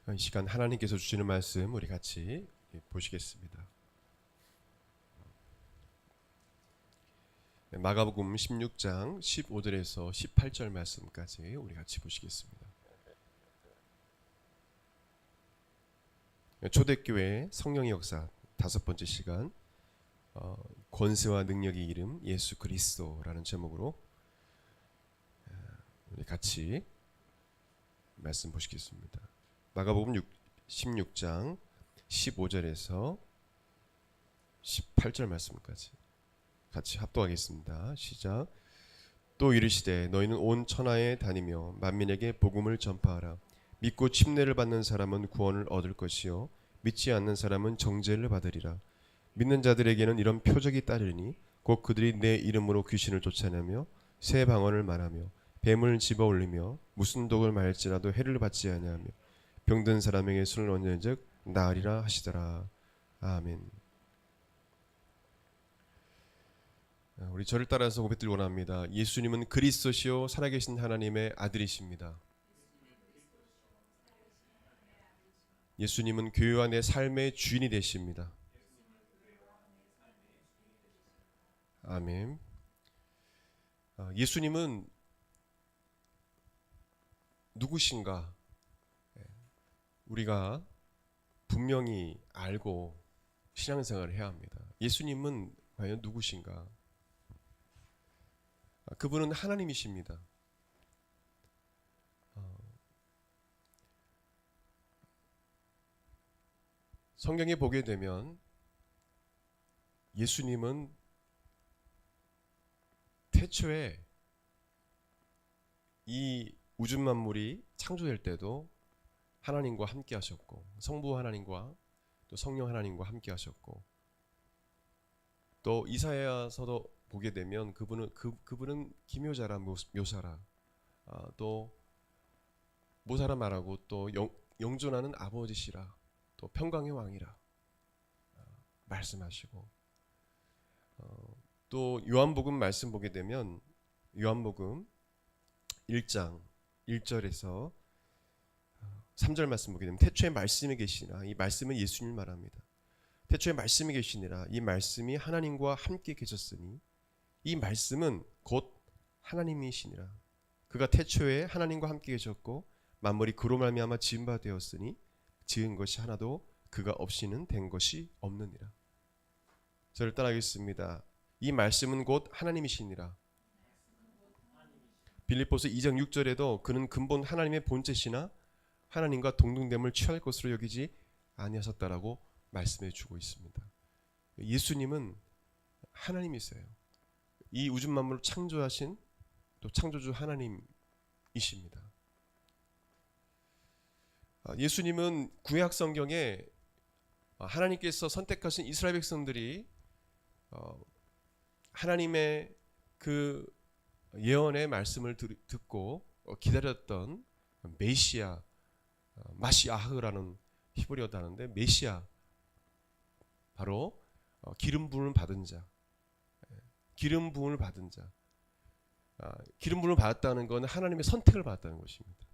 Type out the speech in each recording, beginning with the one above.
이 시간 하나님께서 주시는 말씀 우리 같이 보시겠습니다. 마가복음 16장 15절에서 18절 말씀까지 우리 같이 보시겠습니다. 초대교회 성령의 역사 5번째 시간, 권세와 능력의 이름 예수 그리스도라는 제목으로 우리 같이 말씀 보시겠습니다. 마가복음 16장 15절에서 18절 말씀까지 같이 합독하겠습니다. 시작. 또 이르시되 너희는 온 천하에 다니며 만민에게 복음을 전파하라. 믿고 침례를 받는 사람은 구원을 얻을 것이요 믿지 않는 사람은 정죄를 받으리라. 믿는 자들에게는 이런 표적이 따르니 곧 그들이 내 이름으로 귀신을 쫓아내며 새 방언을 말하며 뱀을 집어올리며 무슨 독을 말할지라도 해를 받지 아니하며 병든 사람에게 손을 얹은즉 나으리라 하시더라. 아멘. 우리 저를 따라서 고백드리기 원합니다. 예수님은 그리스도시요 살아계신 하나님의 아들이십니다. 예수님은 교회와 내 삶의 주인이 되십니다. 아멘. 예수님은 누구신가? 우리가 분명히 알고 신앙생활을 해야 합니다. 예수님은 과연 누구신가? 그분은 하나님이십니다. 성경에 보게 되면 예수님은 태초에 이 우주 만물이 창조될 때도 하나님과 함께 하셨고, 성부 하나님과 또 성령 하나님과 함께 하셨고, 또 이사야서도 보게 되면 그분은 기묘자라 묘사라, 또 모사라 말하고 또 영존하는 아버지시라, 또 평강의 왕이라 말씀하시고, 또 요한복음 말씀 보게 되면 요한복음 1장 1절에서 3절 말씀 보게 되면 태초에 말씀이 계시니라. 이 말씀은 예수님을 말합니다. 태초에 말씀이 계시니라. 이 말씀이 하나님과 함께 계셨으니 이 말씀은 곧 하나님이시니라. 그가 태초에 하나님과 함께 계셨고 만물이 그로 말미암아 지은 바 되었으니 지은 것이 하나도 그가 없이는 된 것이 없느니라. 저를 따라하겠습니다. 이 말씀은 곧 하나님이시니라. 빌립보서 2장 6절에도 그는 근본 하나님의 본체시나 하나님과 동등됨을 취할 것으로 여기지 아니하셨다라고 말씀해 주고 있습니다. 예수님은 하나님이세요. 이 우주 만물을 창조하신 또 창조주 하나님이십니다. 예수님은 구약 성경에 하나님께서 선택하신 이스라엘 백성들이 하나님의 그 예언의 말씀을 듣고 기다렸던 메시아, 마시아흐라는 히브리어 단어인데 메시아, 바로 기름 부음을 받은 자, 기름 부음을 받은 자. 기름 부음을 받았다는 것은 하나님의 선택을 받았다는 것입니다.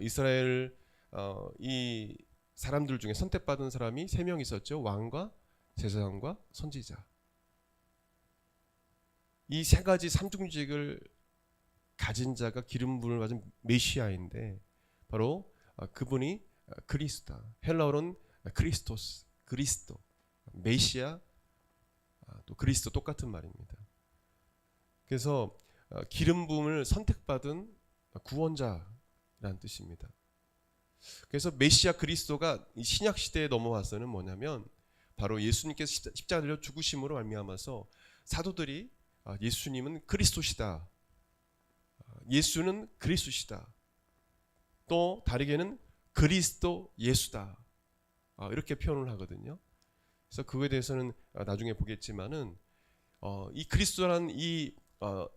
이스라엘 이 사람들 중에 선택받은 사람이 3명 있었죠. 왕과 제사장과 선지자. 이 3가지 삼중직을 가진 자가 기름 부음을 받은 메시아인데 바로 그분이 그리스도다. 헬라어로는 크리스토스, 그리스도, 메시아, 또 그리스도 똑같은 말입니다. 그래서 기름 부음을 선택받은 구원자라는 뜻입니다. 그래서 메시아 그리스도가 신약 시대에 넘어와서는 뭐냐면 바로 예수님께서 십자가에 달려 죽으심으로 말미암아서 사도들이 예수님은 그리스도시다, 예수는 그리스도시다, 또 다르게는 그리스도 예수다, 이렇게 표현을 하거든요. 그래서 그거에 대해서는 나중에 보겠지만은 이 그리스도라는 이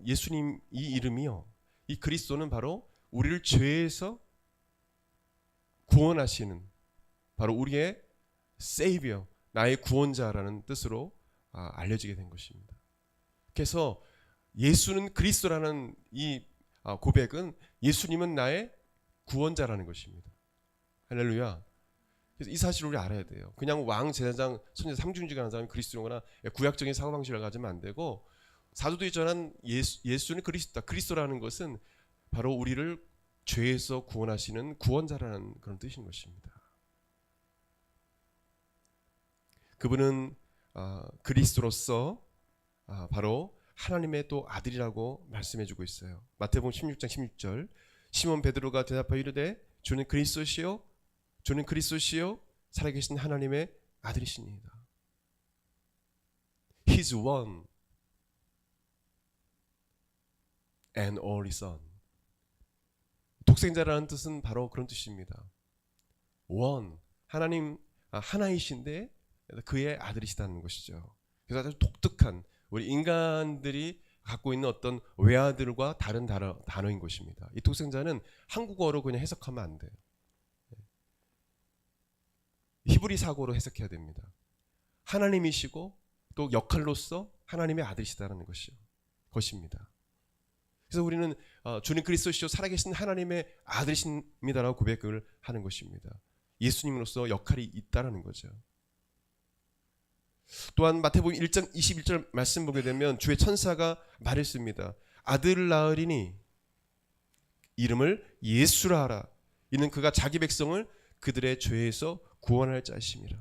예수님 이 이름이요, 이 그리스도는 바로 우리를 죄에서 구원하시는 바로 우리의 세이비어, 나의 구원자라는 뜻으로 알려지게 된 것입니다. 그래서 예수는 그리스도라는 이 고백은 예수님은 나의 구원자라는 것입니다. 할렐루야. 그래서 이 사실을 우리 알아야 돼요. 그냥 왕, 제사장, 선지자, 삼중직을 하는 사람이 그리스도거나 구약적인 사고방식을 가지면 안 되고, 사도들이 전한 예수는 그리스도다. 그리스도라는 것은 바로 우리를 죄에서 구원하시는 구원자라는 그런 뜻인 것입니다. 그분은 그리스도로서 바로 하나님의 또 아들이라고 말씀해주고 있어요. 마태복음 16장 16절, 시몬 베드로가 대답하여 이르되 주는 그리스도시요 주는 그리스도시요 살아계신 하나님의 아들이시니이다. His one and only son. 독생자라는 뜻은 바로 그런 뜻입니다. one, 하나님 하나이신데 그의 아들이시다는 것이죠. 그래서 아주 독특한 우리 인간들이 갖고 있는 어떤 외아들과 다른 단어인 것입니다. 이 독생자는 한국어로 그냥 해석하면 안 돼요. 히브리 사고로 해석해야 됩니다. 하나님이시고 또 역할로서 하나님의 아들이시다는 것입니다. 그래서 우리는 주님 그리스도시요 살아계신 하나님의 아들이십니다라고 고백을 하는 것입니다. 예수님으로서 역할이 있다라는 거죠. 또한 마태복음 1장 21절 말씀 보게 되면 주의 천사가 말했습니다. 아들을 낳으리니 이름을 예수라 하라. 이는 그가 자기 백성을 그들의 죄에서 구원할 자이심이라.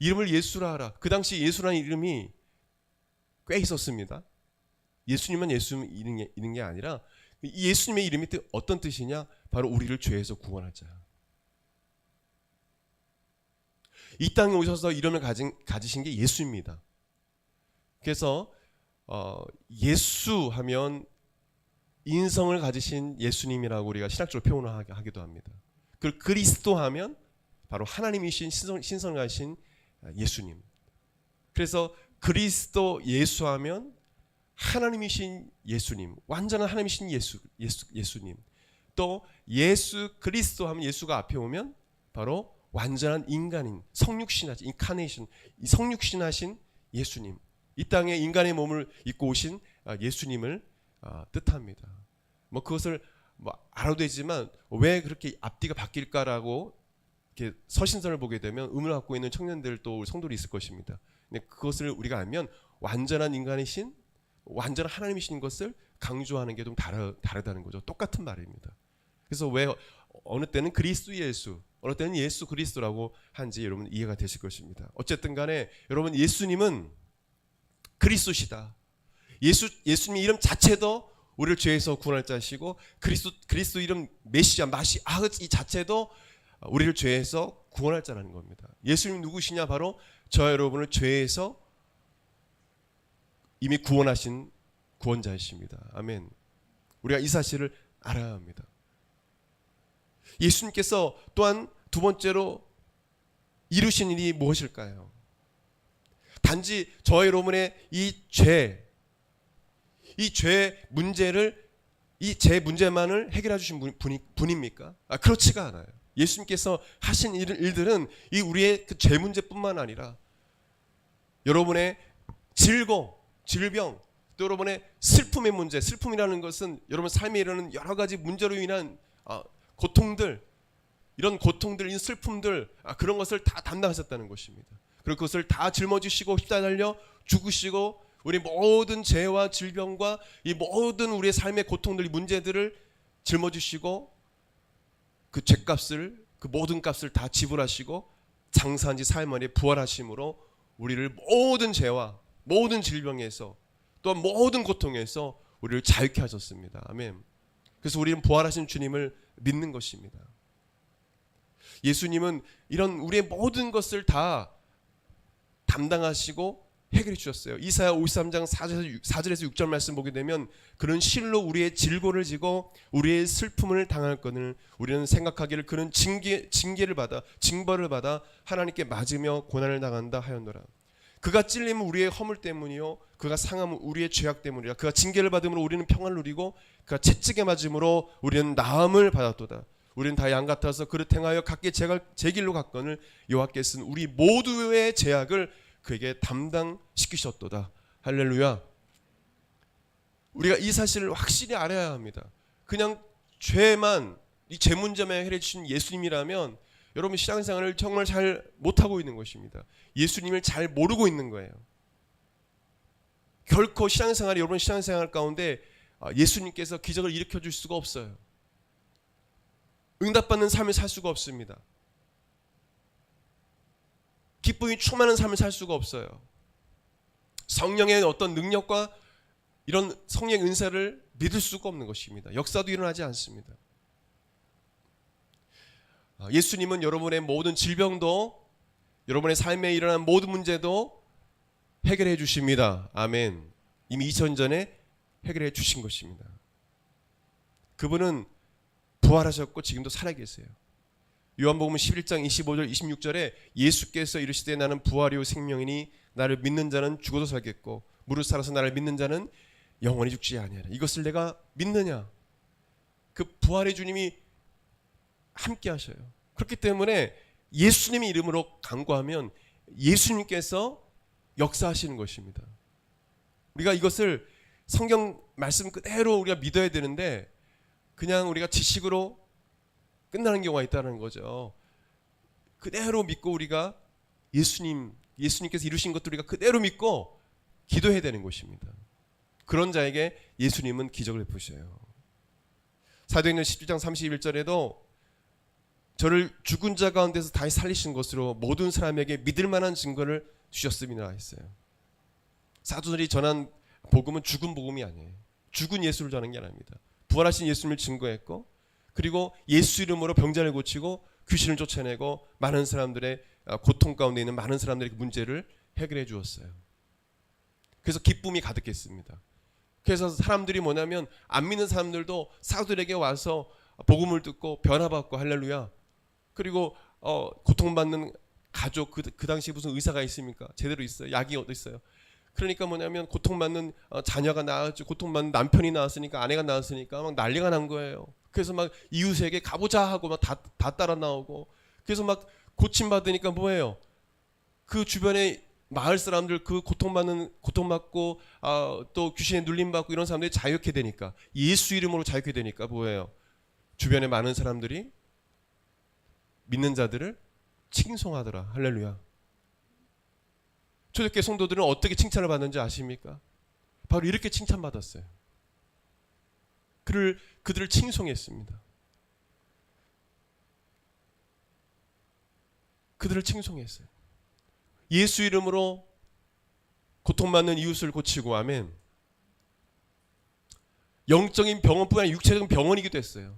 이름을 예수라 하라. 그 당시 예수라는 이름이 꽤 있었습니다. 예수님은 예수 있는 게 아니라 예수님의 이름이 어떤 뜻이냐? 바로 우리를 죄에서 구원할 자. 이 땅에 오셔서 이름을 가지신 게 예수입니다. 그래서 예수 하면 인성을 가지신 예수님이라고 우리가 신학적으로 표현을 하기도 합니다. 그리고 그리스도 하면 바로 하나님이신 신성을 가지신 예수님. 그래서 그리스도 예수 하면 하나님이신 예수님, 완전한 하나님이신 예수님. 또 예수 그리스도 하면 예수가 앞에 오면 바로 완전한 인간인 성육신하신 인카네이션, 성육신하신 예수님. 이 땅에 인간의 몸을 입고 오신 예수님을 뜻합니다. 뭐 그것을 알아도 되지만 왜 그렇게 앞뒤가 바뀔까라고 이렇게 서신서를 보게 되면 의문을 갖고 있는 청년들 또 성도들이 있을 것입니다. 근데 그것을 우리가 알면 완전한 인간이신 완전한 하나님이신 것을 강조하는 게 좀 다르다는 거죠. 똑같은 말입니다. 그래서 왜 어느 때는 그리스도 예수, 어느 때는 예수 그리스도라고 한지 여러분 이해가 되실 것입니다. 어쨌든 간에 여러분 예수님은 그리스도시다. 예수님의 이름 자체도 우리를 죄에서 구원할 자시고 그리스도 이름 메시아 이 자체도 우리를 죄에서 구원할 자라는 겁니다. 예수님 누구시냐? 바로 저와 여러분을 죄에서 이미 구원하신 구원자이십니다. 아멘. 우리가 이 사실을 알아야 합니다. 예수님께서 또한 두 번째로 이루신 일이 무엇일까요? 단지 저와 여러분의 이 죄 문제를 이 죄 문제만을 해결해 주신 분입니까? 그렇지가 않아요. 예수님께서 하신 일들은 이 우리의 그 죄 문제뿐만 아니라 여러분의 질병, 또 여러분의 슬픔의 문제, 슬픔이라는 것은 여러분 삶에 이르는 여러 가지 문제로 인한 고통들, 이런 고통들, 이 슬픔들, 그런 것을 다 담당하셨다는 것입니다. 그리고 그것을 다 짊어지시고 십자가에 달려 죽으시고 우리 모든 죄와 질병과 이 모든 우리의 삶의 고통들, 문제들을 짊어지시고 그 죄값을, 그 모든 값을 다 지불하시고 장사한 지 사흘 만에 부활하심으로 우리를 모든 죄와 모든 질병에서 또 모든 고통에서 우리를 자유케 하셨습니다. 아멘. 그래서 우리는 부활하신 주님을 믿는 것입니다. 예수님은 이런 우리의 모든 것을 다 담당하시고 해결해 주셨어요. 이사야 53장 4절에서 6절 말씀 보게 되면 그는 실로 우리의 질고를 지고 우리의 슬픔을 당할 것을 우리는 생각하기를 그는 징계를 받아 징벌을 받아 하나님께 맞으며 고난을 당한다 하였노라. 그가 찔림은 우리의 허물 때문이요 그가 상함은 우리의 죄악 때문이라. 그가 징계를 받음으로 우리는 평안을 누리고 그가 채찍에 맞음으로 우리는 나음을 받았도다. 우리는 다 양 같아서 그릇 행하여 각기 제 길로 갔거늘 여호와께서는 우리 모두의 죄악을 그에게 담당시키셨도다. 할렐루야. 우리가 이 사실을 확실히 알아야 합니다. 그냥 죄만 이 제 문제만 해결해 주신 예수님이라면 여러분 신앙생활을 정말 잘 못하고 있는 것입니다. 예수님을 잘 모르고 있는 거예요. 결코 신앙생활이 여러분 신앙생활 가운데 예수님께서 기적을 일으켜 줄 수가 없어요. 응답받는 삶을 살 수가 없습니다. 기쁨이 충만한 삶을 살 수가 없어요. 성령의 어떤 능력과 이런 성령 은사를 믿을 수가 없는 것입니다. 역사도 일어나지 않습니다. 예수님은 여러분의 모든 질병도 여러분의 삶에 일어난 모든 문제도 해결해 주십니다. 아멘. 이미 2000년 전에 해결해 주신 것입니다. 그분은 부활하셨고 지금도 살아계세요. 요한복음 11장 25절 26절에 예수께서 이르시되 나는 부활이요 생명이니 나를 믿는 자는 죽어도 살겠고 무릇 살아서 나를 믿는 자는 영원히 죽지 아니하리라. 이것을 내가 믿느냐? 그 부활의 주님이 함께 하셔요. 그렇기 때문에 예수님의 이름으로 간구하면 예수님께서 역사하시는 것입니다. 우리가 이것을 성경 말씀 그대로 우리가 믿어야 되는데 그냥 우리가 지식으로 끝나는 경우가 있다는 거죠. 그대로 믿고 우리가 예수님께서 이루신 것들 우리가 그대로 믿고 기도해야 되는 것입니다. 그런 자에게 예수님은 기적을 베푸셔요. 사도행전 17장 31절에도 저를 죽은 자 가운데서 다시 살리신 것으로 모든 사람에게 믿을 만한 증거를 주셨음이라 했어요. 사도들이 전한 복음은 죽은 복음이 아니에요. 죽은 예수를 전하는 게 아닙니다. 부활하신 예수님을 증거했고 그리고 예수 이름으로 병자를 고치고 귀신을 쫓아내고 많은 사람들의 고통 가운데 있는 많은 사람들의 문제를 해결해 주었어요. 그래서 기쁨이 가득했습니다. 그래서 사람들이 뭐냐면 안 믿는 사람들도 사도들에게 와서 복음을 듣고 변화받고 할렐루야. 그리고 고통받는 가족 그 당시에 무슨 의사가 있습니까? 제대로 있어요. 약이 어디 있어요? 그러니까 뭐냐면 고통받는 자녀가 나았지 고통받는 남편이 나왔으니까 아내가 나왔으니까 막 난리가 난 거예요. 그래서 막 이웃에게 가보자 하고 막 다 따라 나오고 그래서 막 고침받으니까 뭐예요? 그 주변에 마을 사람들 그 고통받고 또 귀신에 눌림받고 이런 사람들이 자유케 되니까 예수 이름으로 자유케 되니까 뭐예요? 주변에 많은 사람들이 믿는 자들을 칭송하더라. 할렐루야. 초대교회 성도들은 어떻게 칭찬을 받는지 아십니까? 바로 이렇게 칭찬받았어요. 그들을 칭송했습니다. 그들을 칭송했어요. 예수 이름으로 고통받는 이웃을 고치고 아멘. 영적인 병원뿐만 아니라 육체적인 병원이기도 했어요.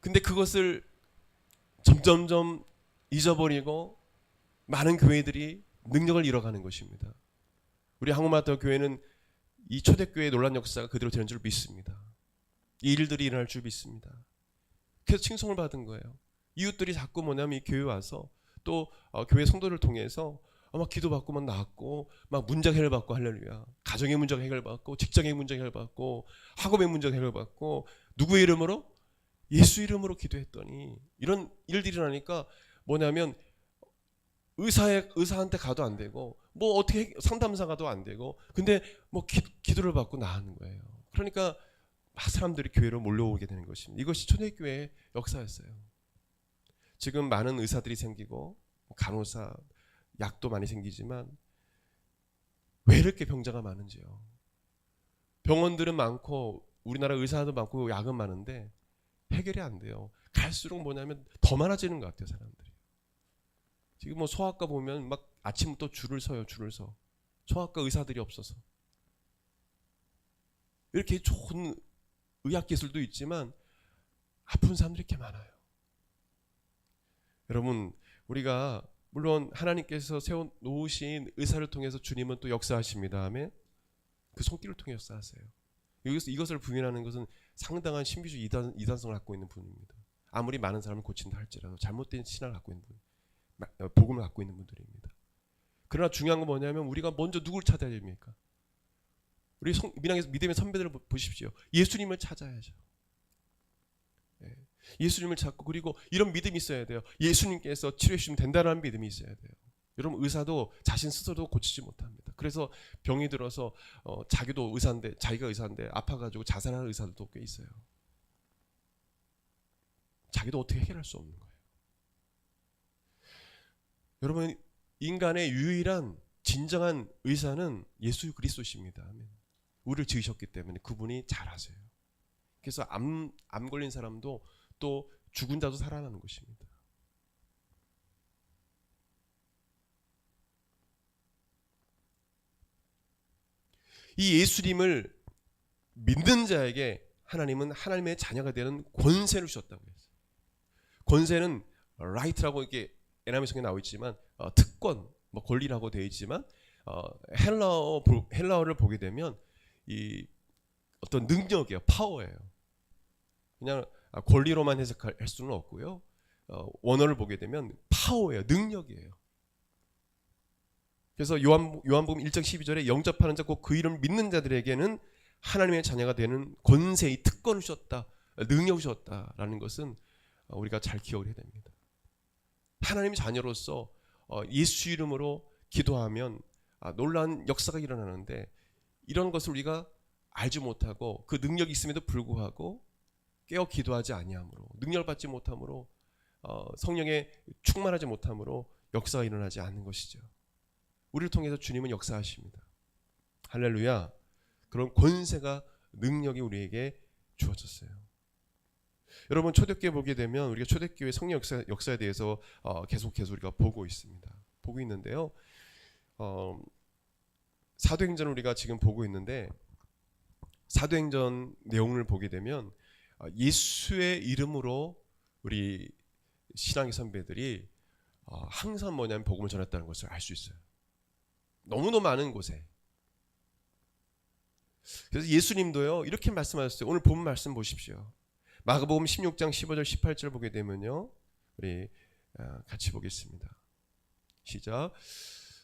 근데 그것을 점점점 잊어버리고 많은 교회들이 능력을 잃어가는 것입니다. 우리 한국마다 교회는 이 초대교회의 놀란 역사가 그대로 되는 줄 믿습니다. 이 일들이 일어날 줄 믿습니다. 그래서 칭송을 받은 거예요. 이웃들이 자꾸 뭐냐면 이 교회 와서 또 교회 성도를 통해서 막 기도받고 막 나았고 막 문제 해결받고 할렐루야. 가정의 문제 해결받고 직장의 문제 해결받고 학업의 문제 해결받고 누구의 이름으로? 예수 이름으로 기도했더니 이런 일들이 일어나니까 뭐냐면 의사한테 가도 안 되고 뭐 어떻게 상담사 가도 안 되고 근데 뭐 기도를 받고 나가는 거예요. 그러니까 사람들이 교회로 몰려오게 되는 것입니다. 이것이 초대교회의 역사였어요. 지금 많은 의사들이 생기고 간호사, 약도 많이 생기지만 왜 이렇게 병자가 많은지요. 병원들은 많고 우리나라 의사도 많고 약은 많은데 해결이 안 돼요. 갈수록 뭐냐면 더 많아지는 것 같아요. 사람들이. 지금 뭐 소아과 보면 막 아침부터 줄을 서요. 줄을 서. 소아과 의사들이 없어서. 이렇게 좋은 의학 기술도 있지만 아픈 사람들이 이렇게 많아요. 여러분 우리가 물론 하나님께서 세워놓으신 의사를 통해서 주님은 또 역사하십니다. 아멘. 그 손길을 통해 역사하세요. 여기서 이것을 부인하는 것은 상당한 신비주의 이단성을 갖고 있는 분입니다. 아무리 많은 사람을 고친다 할지라도 잘못된 신앙을 갖고 있는 분, 복음을 갖고 있는 분들입니다. 그러나 중요한 건 뭐냐면 우리가 먼저 누구를 찾아야 됩니까? 우리 민항에서 믿음의 선배들을 보십시오. 예수님을 찾아야죠. 예수님을 찾고 그리고 이런 믿음이 있어야 돼요. 예수님께서 치료해 주시면 된다는 믿음이 있어야 돼요. 여러분 의사도 자신 스스로도 고치지 못합니다. 그래서 병이 들어서 자기가 의사인데 아파가지고 자살하는 의사들도 꽤 있어요. 자기도 어떻게 해결할 수 없는 거예요. 여러분, 인간의 유일한 진정한 의사는 예수 그리스도십니다. 우리를 지으셨기 때문에 그분이 잘 아세요. 그래서 암 걸린 사람도 또 죽은 자도 살아나는 것입니다. 이 예수님을 믿는 자에게 하나님은 하나님의 자녀가 되는 권세를 주셨다고 했어요. 권세는 right라고 이렇게 에나미 성경에 나와 있지만 특권, 뭐 권리라고 되어 있지만 헬라어를 보게 되면 이 어떤 능력이에요, 파워예요. 그냥 권리로만 해석할 수는 없고요. 원어를 보게 되면 파워예요, 능력이에요. 그래서 요한복음 1장 12절에 영접하는 자 곧 그 이름을 믿는 자들에게는 하나님의 자녀가 되는 권세의 특권을 주셨다, 능력을 주셨다라는 것은 우리가 잘 기억을 해야 됩니다. 하나님의 자녀로서 예수 이름으로 기도하면 놀라운 역사가 일어나는데, 이런 것을 우리가 알지 못하고 그 능력이 있음에도 불구하고 깨어 기도하지 아니함으로, 능력을 받지 못함으로, 성령에 충만하지 못함으로 역사가 일어나지 않는 것이죠. 우리를 통해서 주님은 역사하십니다. 할렐루야. 그런 권세가, 능력이 우리에게 주어졌어요. 여러분, 초대교회 보게 되면 우리가 초대교회 성령 역사에 대해서 계속 우리가 보고 있습니다. 보고 있는데요. 사도행전을 우리가 지금 보고 있는데, 사도행전 내용을 보게 되면 예수의 이름으로 우리 신앙의 선배들이 항상 뭐냐면 복음을 전했다는 것을 알 수 있어요. 너무너무 많은 곳에. 그래서 예수님도요 이렇게 말씀하셨어요. 오늘 본 말씀 보십시오. 마가복음 16장 15절 18절 보게 되면요, 우리 같이 보겠습니다. 시작.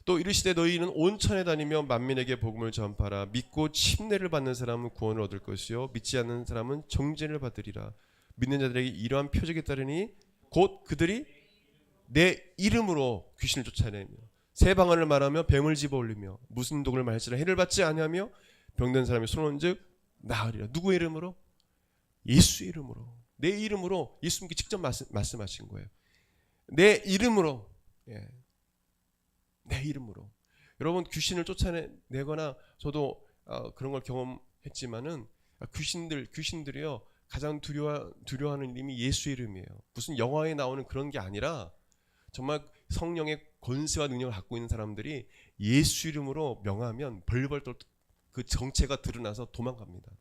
또 이르시되 너희는 온 천에 다니며 만민에게 복음을 전파라. 믿고 침례를 받는 사람은 구원을 얻을 것이요 믿지 않는 사람은 정죄를 받으리라. 믿는 자들에게 이러한 표적이 따르니 곧 그들이 내 이름으로 귀신을 쫓아내며 새 방언을 말하며 뱀을 집어올리며 무슨 독을 말지라 해를 받지 아니하며 병든 사람이 손온즉 나으리라. 누구의 이름으로? 예수의 이름으로. 내 이름으로. 예수님께 직접 말씀하신 거예요. 내 이름으로. 예. 내 이름으로. 여러분, 귀신을 쫓아내거나 저도 그런 걸 경험했지만은 귀신들이요 가장 두려워하는 이름이 예수의 이름이에요. 무슨 영화에 나오는 그런 게 아니라 정말 성령의 권세와 능력을 갖고 있는 사람들이 예수 이름으로 명하면 벌벌 떨 그 정체가 드러나서 도망갑니다.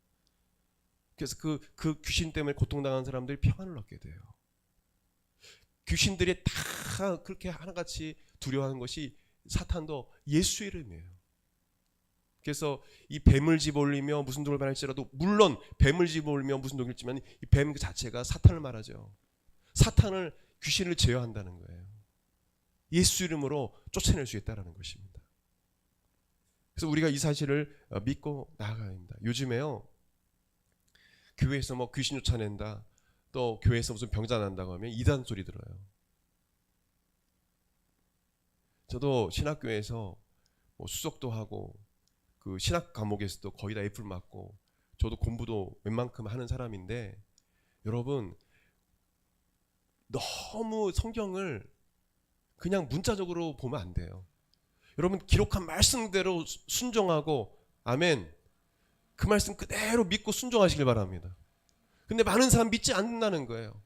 그래서 그 귀신 때문에 고통당하는 사람들이 평안을 얻게 돼요. 귀신들이 다 그렇게 하나같이 두려워하는 것이 사탄도 예수 이름이에요. 그래서 이 뱀을 집어올리며 무슨 독을 말할지라도, 물론 뱀을 집어올리며 무슨 독을 있지만 이 뱀 그 자체가 사탄을 말하죠. 사탄을, 귀신을 제어한다는 거예요. 예수 이름으로 쫓아낼 수 있다는 것입니다. 그래서 우리가 이 사실을 믿고 나아가야 합니다. 요즘에요 교회에서 뭐 귀신 쫓아낸다, 또 교회에서 무슨 병자 난다고 하면 이단 소리 들어요. 저도 신학교에서 뭐 수석도 하고 그 신학 과목에서도 거의 다 F를 맞고 저도 공부도 웬만큼 하는 사람인데, 여러분 너무 성경을 그냥 문자적으로 보면 안 돼요. 여러분, 기록한 말씀대로 순종하고, 아멘, 그 말씀 그대로 믿고 순종하시길 바랍니다. 근데 많은 사람 믿지 않는다는 거예요.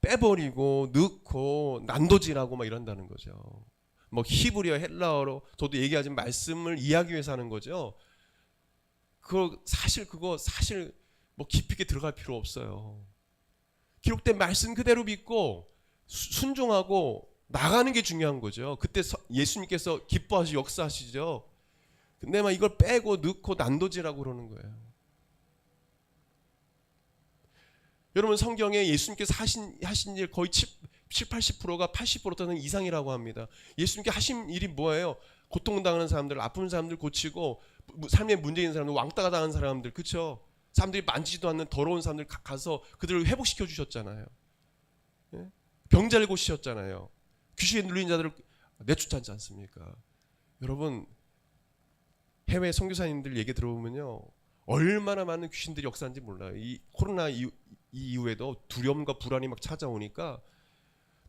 빼버리고 넣고 난도질하고 막 이런다는 거죠. 뭐 히브리어, 헬라어로 저도 얘기하지만 말씀을 이해하기 위해서 하는 거죠. 그거 사실 뭐 깊이 있게 들어갈 필요 없어요. 기록된 말씀 그대로 믿고 순종하고 나가는 게 중요한 거죠. 그때 예수님께서 기뻐하시고 역사하시죠. 근데 막 이걸 빼고 넣고 난도질하고 그러는 거예요. 여러분, 성경에 예수님께서 하신 일 거의 70-80%가 80%는 이상이라고 합니다. 예수님께 하신 일이 뭐예요? 고통당하는 사람들, 아픈 사람들 고치고, 삶에 문제 있는 사람들, 왕따가 당한 사람들, 그렇죠? 사람들이 만지지도 않는 더러운 사람들 가서 그들을 회복시켜 주셨잖아요. 예? 병자를 고치셨잖아요. 귀신에 눌린 자들을 내쫓지 않습니까? 여러분, 해외 선교사님들 얘기 들어보면요 얼마나 많은 귀신들이 역사하는지 몰라요. 이 코로나 이후에도 두려움과 불안이 막 찾아오니까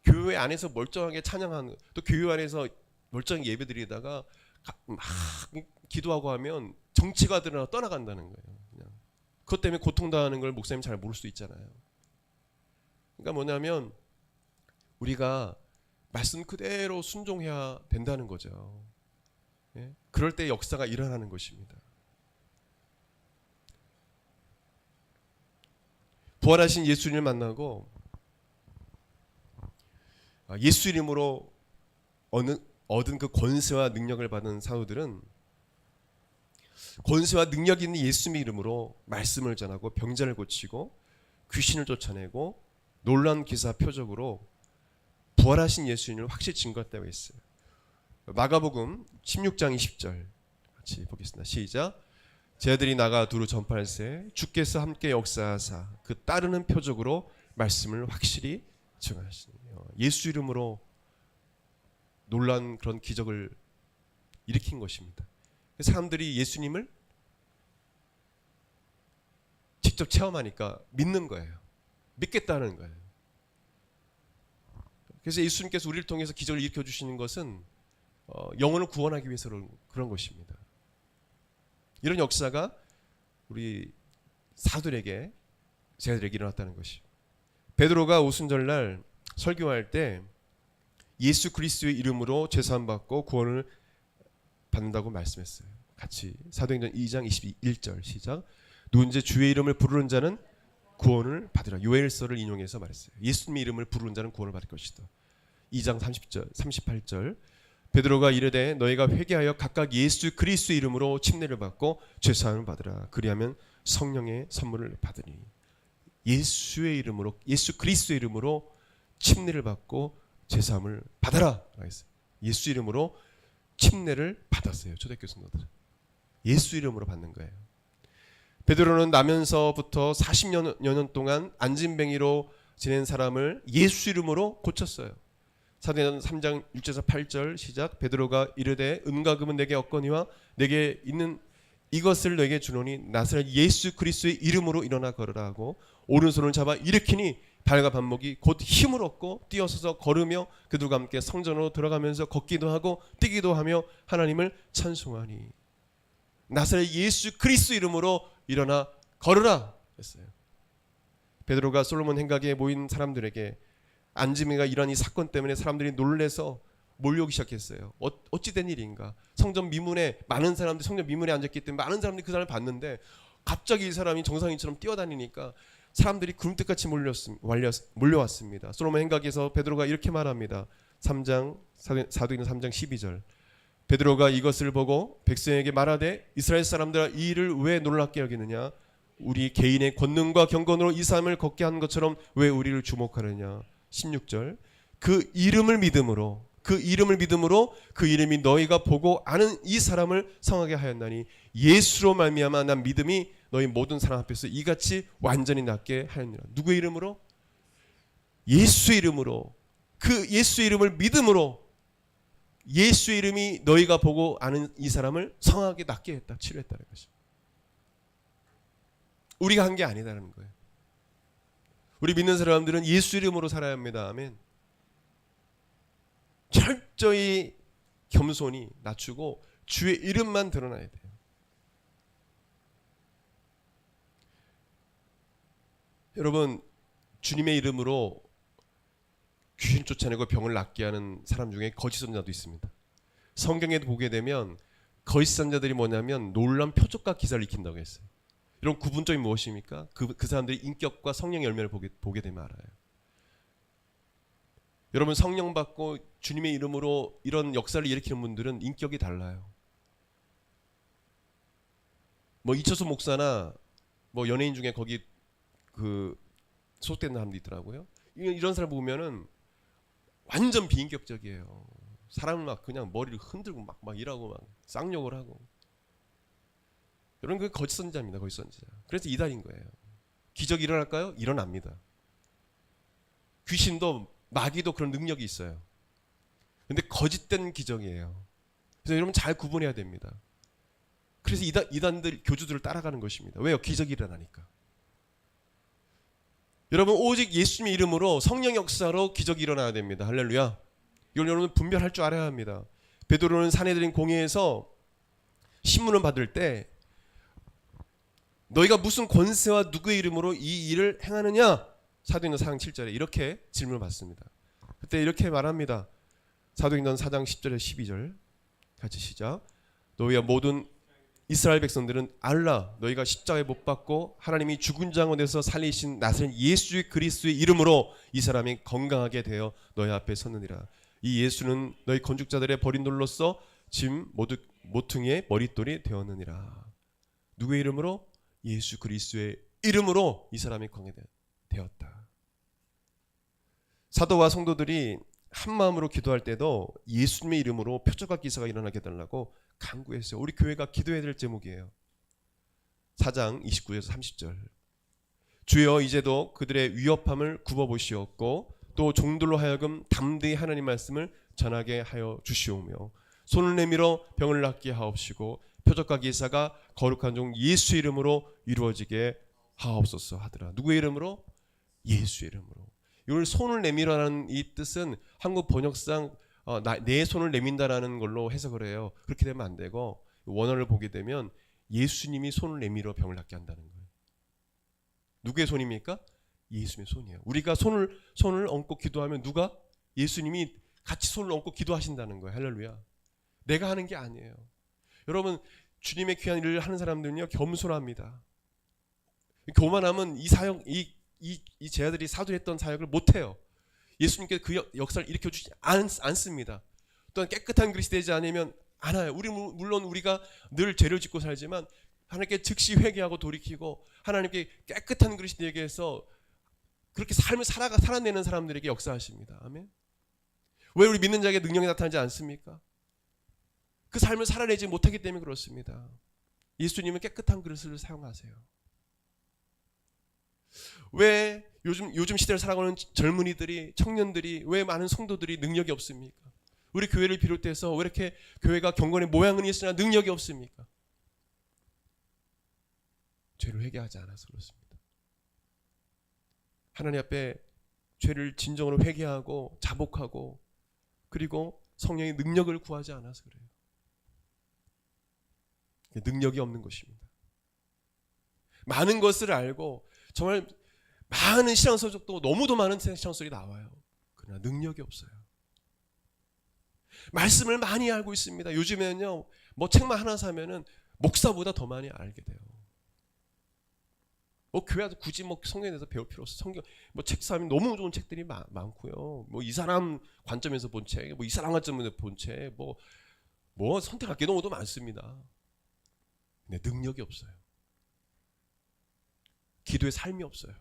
교회 안에서 멀쩡하게 찬양하는, 또 교회 안에서 멀쩡히 예배드리다가 막 기도하고 하면 정치가 드러나 떠나간다는 거예요. 그냥 그것 때문에 고통당하는 걸 목사님 잘 모를 수 있잖아요. 그러니까 뭐냐면 우리가 말씀 그대로 순종해야 된다는 거죠. 예? 그럴 때 역사가 일어나는 것입니다. 부활하신 예수님을 만나고 예수 이름으로 얻은 그 권세와 능력을 받은 사도들은 권세와 능력 있는 예수님의 이름으로 말씀을 전하고 병자를 고치고 귀신을 쫓아내고 놀라운 기사 표적으로 부활하신 예수님을 확실히 증거했다고 했어요. 마가복음 16장 20절 같이 보겠습니다. 시작. 제자들이 나가 두루 전파할세 주께서 함께 역사하사 그 따르는 표적으로 말씀을 확실히 증하시니. 예수 이름으로 놀란 그런 기적을 일으킨 것입니다. 사람들이 예수님을 직접 체험하니까 믿는 거예요. 믿겠다는 거예요. 그래서 예수님께서 우리를 통해서 기적을 일으켜 주시는 것은 영혼을 구원하기 위해서 그런 것입니다. 이런 역사가 우리 사도들에게, 제자들에게 일어났다는 것이. 베드로가 오순절날 설교할 때 예수 그리스도의 이름으로 죄사함 받고 구원을 받는다고 말씀했어요. 같이 사도행전 2장 21절 시작. 누군지 주의 이름을 부르는 자는 구원을 받으라. 요엘서를 인용해서 말했어요. 예수님의 이름을 부르는 자는 구원을 받을 것이다. 2장 30절, 38절. 베드로가 이르되 너희가 회개하여 각각 예수 그리스도의 이름으로 침례를 받고 죄사함을 받으라. 그리하면 성령의 선물을 받으니. 예수의 이름으로, 예수 그리스도의 이름으로 침례를 받고 죄사함을 받아라. 예수 이름으로 침례를 받았어요. 초대교회 성도들. 예수 이름으로 받는 거예요. 베드로는 나면서부터 40여 년 동안 안진뱅이로 지낸 사람을 예수 이름으로 고쳤어요. 사도행전 3장 1절에서 8절 시작. 베드로가 이르되 은과 금은 내게 없거니와 내게 있는 이것을 너에게 주노니 나사렛 예수 그리스도의 이름으로 일어나 걸으라 하고 오른손을 잡아 일으키니 발과 발목이 곧 힘을 얻고 뛰어서서 걸으며 그들과 함께 성전으로 들어가면서 걷기도 하고 뛰기도 하며 하나님을 찬송하니. 나사렛 예수 그리스도 이름으로 일어나 걸으라 했어요. 베드로가 솔로몬 행각에 모인 사람들에게 안지미가 이런 이 사건 때문에 사람들이 놀래서 몰려오기 시작했어요. 어찌 된 일인가? 성전 미문에 많은 사람들이 성전 미문에 앉았기 때문에 많은 사람들이 그 사람을 봤는데 갑자기 이 사람이 정상인처럼 뛰어다니니까 사람들이 굴뚝같이 몰려왔습니다. 솔로몬 행각에서 베드로가 이렇게 말합니다. 3장 사도행전 3장 12절. 베드로가 이것을 보고 백성에게 말하되 이스라엘 사람들아 이 일을 왜 놀랍게 여기느냐? 우리 개인의 권능과 경건으로 이 삶을 걷게 한 것처럼 왜 우리를 주목하느냐? 16절. 그 이름을 믿음으로 그 이름이 너희가 보고 아는 이 사람을 성하게 하였나니 예수로 말미암아 난 믿음이 너희 모든 사람 앞에서 이같이 완전히 낫게 하였느니라. 누구의 이름으로? 예수의 이름으로. 그 예수의 이름을 믿음으로 예수의 이름이 너희가 보고 아는 이 사람을 성하게 낫게 했다. 치료했다는 것입니다. 우리가 한 게 아니다라는 거예요. 우리 믿는 사람들은 예수 이름으로 살아야 합니다. 아멘. 철저히 겸손히 낮추고 주의 이름만 드러나야 돼요. 여러분, 주님의 이름으로 귀신 쫓아내고 병을 낫게 하는 사람 중에 거짓 선자도 있습니다. 성경에도 보게 되면 거짓 선자들이 뭐냐면 놀라운 표적과 기사를 익힌다고 했어요. 이런 구분점이 무엇입니까? 그 사람들이 인격과 성령의 열매를 보게 되면 알아요. 여러분, 성령 받고 주님의 이름으로 이런 역사를 일으키는 분들은 인격이 달라요. 뭐 이철수 목사나 뭐 연예인 중에 거기 소속된 사람도 있더라고요. 이런 사람 보면은 완전 비인격적이에요. 사람을 막 그냥 머리를 흔들고 막 일하고 막 쌍욕을 하고. 여러분, 그 거짓 선지자입니다. 거짓 선지자. 그래서 이단인 거예요. 기적이 일어날까요? 일어납니다. 귀신도 마귀도 그런 능력이 있어요. 근데 거짓된 기적이에요. 그래서 여러분 잘 구분해야 됩니다. 그래서 이단들 교주들을 따라가는 것입니다. 왜요? 기적이 일어나니까. 여러분 오직 예수님의 이름으로 성령 역사로 기적이 일어나야 됩니다. 할렐루야. 이걸 여러분 분별할 줄 알아야 합니다. 베드로는 사내들인 공회에서 신문을 받을 때 너희가 무슨 권세와 누구의 이름으로 이 일을 행하느냐? 사도행전 4장 7절에 이렇게 질문을 받습니다. 그때 이렇게 말합니다. 사도행전 4장 10절에 12절 같이 시작. 너희와 모든 이스라엘 백성들은 알라 너희가 십자가에 못 박고 하나님이 죽은 자 가운데서 살리신 나사렛 예수 그리스도의 이름으로 이 사람이 건강하게 되어 너희 앞에 섰느니라. 이 예수는 너희 건축자들의 버린 돌로서 짐 모퉁이의 머릿돌이 되었느니라. 누구의 이름으로? 예수 그리스도의 이름으로 이 사람이 건강되었다. 사도와 성도들이 한 마음으로 기도할 때도 예수님의 이름으로 표적과 기사가 일어나게 해달라고 간구했어요. 우리 교회가 기도해야 될 제목이에요. 4장 29절에서 30절. 주여 이제도 그들의 위협함을 굽어보시옵고 또 종들로 하여금 담대히 하나님 말씀을 전하게 하여 주시오며 손을 내밀어 병을 낫게 하옵시고 표적과 기사가 거룩한 종 예수 이름으로 이루어지게 하옵소서 하더라. 누구의 이름으로? 예수의 이름으로. 이걸 손을 내밀어라는 이 뜻은 한국 번역상 내 손을 내민다라는 걸로 해석을 해요. 그렇게 되면 안 되고 원어를 보게 되면 예수님이 손을 내밀어 병을 낫게 한다는 거예요. 누구의 손입니까? 예수님의 손이에요. 우리가 손을 얹고 기도하면 누가? 예수님이 같이 손을 얹고 기도하신다는 거예요. 할렐루야. 내가 하는 게 아니에요. 여러분 주님의 귀한 일을 하는 사람들은요 겸손합니다. 교만하면 이 제자들이 사도했던 사역을 못해요. 예수님께서 그 역사를 일으켜주지 않습니다. 또한 깨끗한 그릇이 되지 않으면 안 와요. 물론 우리가 늘 죄를 짓고 살지만 하나님께 즉시 회개하고 돌이키고 하나님께 깨끗한 그릇이 되게 해서 그렇게 삶을 살아내는 사람들에게 역사하십니다. 아멘. 왜 우리 믿는 자에게 능력이 나타나지 않습니까? 그 삶을 살아내지 못하기 때문에 그렇습니다. 예수님은 깨끗한 그릇을 사용하세요. 왜 요즘 시대를 살아가는 젊은이들이 청년들이 왜 많은 성도들이 능력이 없습니까? 우리 교회를 비롯해서 왜 이렇게 교회가 경건의 모양은 있으나 능력이 없습니까? 죄를 회개하지 않아서 그렇습니다. 하나님 앞에 죄를 진정으로 회개하고 자복하고 그리고 성령의 능력을 구하지 않아서 그래요. 능력이 없는 것입니다. 많은 것을 알고 정말 많은 신앙서적도 너무도 많은 신앙서적이 나와요. 그러나 능력이 없어요. 말씀을 많이 알고 있습니다. 요즘에는요 뭐 책만 하나 사면은 목사보다 더 많이 알게 돼요. 뭐 교회도 굳이 뭐 성경에 대해서 배울 필요 없어. 성경 뭐 책 사면 너무 좋은 책들이 많고요. 뭐 이 사람 관점에서 본 책, 뭐 이 사람 관점에서 본 책, 뭐 선택할 게 너무도 많습니다. 근데 능력이 없어요. 기도의 삶이 없어요.